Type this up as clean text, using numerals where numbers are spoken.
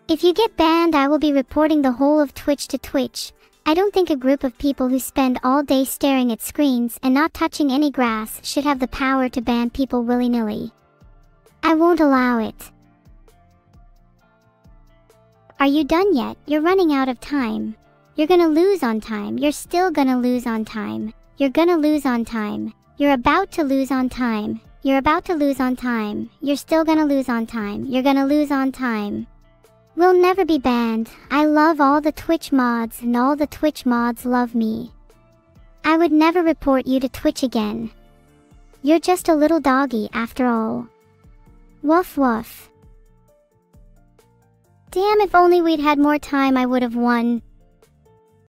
If you get banned, I will be reporting the whole of Twitch to Twitch. I don't think a group of people who spend all day staring at screens and not touching any grass should have the power to ban people willy-nilly. I won't allow it. Are you done yet? You're running out of time. You're gonna lose on time. You're still gonna lose on time. You're gonna lose on time. You're about to lose on time. You're about to lose on time. You're still gonna lose on time. You're gonna lose on time. We'll never be banned. I love all the Twitch mods and all the Twitch mods love me. I would never report you to Twitch again. You're just a little doggy after all. Woof woof. Damn, if only we'd had more time I would have won.